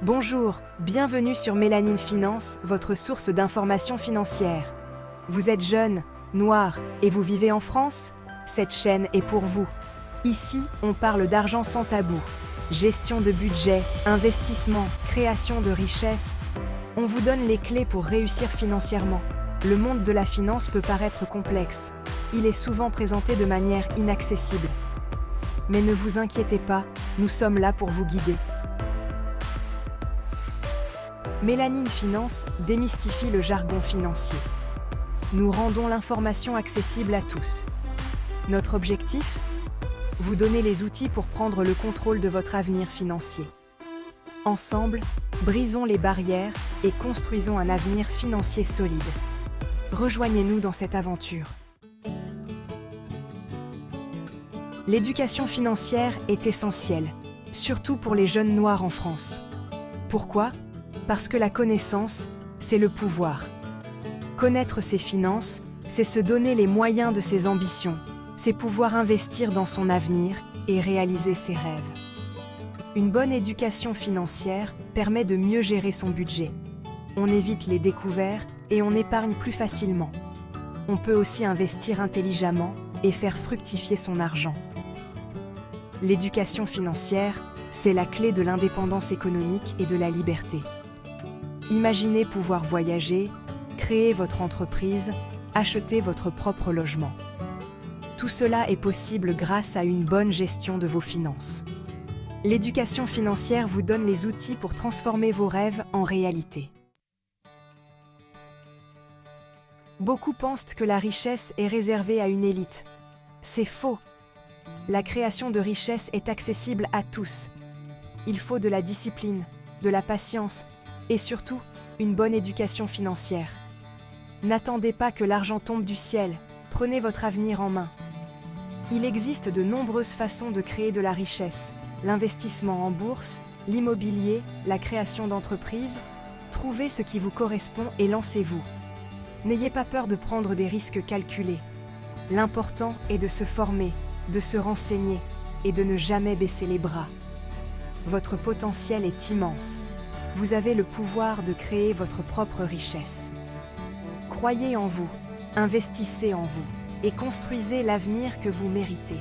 Bonjour, bienvenue sur Mélanine Finance, votre source d'informations financières. Vous êtes jeune, noir et vous vivez en France? Cette chaîne est pour vous. Ici, on parle d'argent sans tabou. Gestion de budget, investissement, création de richesse. On vous donne les clés pour réussir financièrement. Le monde de la finance peut paraître complexe. Il est souvent présenté de manière inaccessible. Mais ne vous inquiétez pas, nous sommes là pour vous guider. Mélanine Finance démystifie le jargon financier. Nous rendons l'information accessible à tous. Notre objectif? Vous donner les outils pour prendre le contrôle de votre avenir financier. Ensemble, brisons les barrières et construisons un avenir financier solide. Rejoignez-nous dans cette aventure. L'éducation financière est essentielle, surtout pour les jeunes noirs en France. Pourquoi? Parce que la connaissance, c'est le pouvoir. Connaître ses finances, c'est se donner les moyens de ses ambitions, c'est pouvoir investir dans son avenir et réaliser ses rêves. Une bonne éducation financière permet de mieux gérer son budget. On évite les découverts et on épargne plus facilement. On peut aussi investir intelligemment et faire fructifier son argent. L'éducation financière, c'est la clé de l'indépendance économique et de la liberté. Imaginez pouvoir voyager, créer votre entreprise, acheter votre propre logement. Tout cela est possible grâce à une bonne gestion de vos finances. L'éducation financière vous donne les outils pour transformer vos rêves en réalité. Beaucoup pensent que la richesse est réservée à une élite. C'est faux. La création de richesse est accessible à tous. Il faut de la discipline, de la patience et surtout une bonne éducation financière. N'attendez pas que l'argent tombe du ciel, prenez votre avenir en main. Il existe de nombreuses façons de créer de la richesse. L'investissement en bourse, l'immobilier, la création d'entreprises. Trouvez ce qui vous correspond et lancez-vous. N'ayez pas peur de prendre des risques calculés. L'important est de se former, de se renseigner et de ne jamais baisser les bras. Votre potentiel est immense. Vous avez le pouvoir de créer votre propre richesse. Croyez en vous, investissez en vous et construisez l'avenir que vous méritez.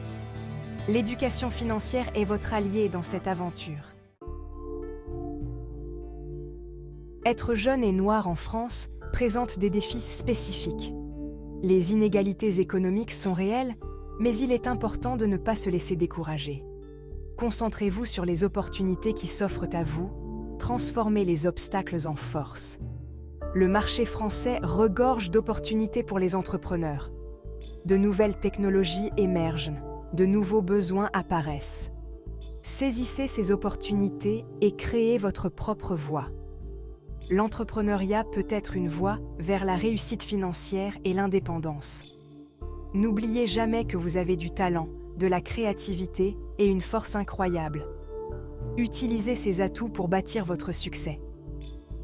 L'éducation financière est votre allié dans cette aventure. Être jeune et noir en France présente des défis spécifiques. Les inégalités économiques sont réelles, mais il est important de ne pas se laisser décourager. Concentrez-vous sur les opportunités qui s'offrent à vous, transformez les obstacles en force. Le marché français regorge d'opportunités pour les entrepreneurs. De nouvelles technologies émergent, de nouveaux besoins apparaissent. Saisissez ces opportunités et créez votre propre voie. L'entrepreneuriat peut être une voie vers la réussite financière et l'indépendance. N'oubliez jamais que vous avez du talent, de la créativité et une force incroyable. Utilisez ces atouts pour bâtir votre succès.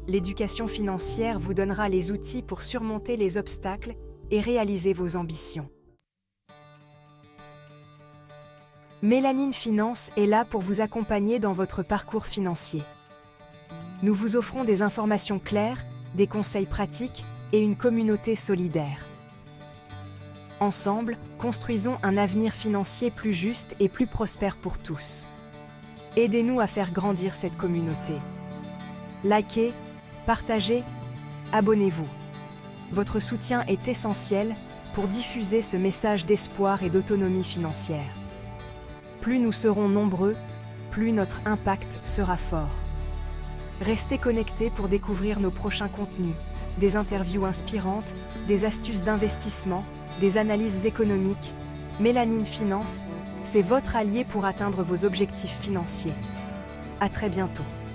L'éducation financière vous donnera les outils pour surmonter les obstacles et réaliser vos ambitions. Mélanine Finance est là pour vous accompagner dans votre parcours financier. Nous vous offrons des informations claires, des conseils pratiques et une communauté solidaire. Ensemble, construisons un avenir financier plus juste et plus prospère pour tous. Aidez-nous à faire grandir cette communauté. Likez, partagez, abonnez-vous. Votre soutien est essentiel pour diffuser ce message d'espoir et d'autonomie financière. Plus nous serons nombreux, plus notre impact sera fort. Restez connectés pour découvrir nos prochains contenus, des interviews inspirantes, des astuces d'investissement, des analyses économiques. Mélanine Finance, c'est votre allié pour atteindre vos objectifs financiers. À très bientôt.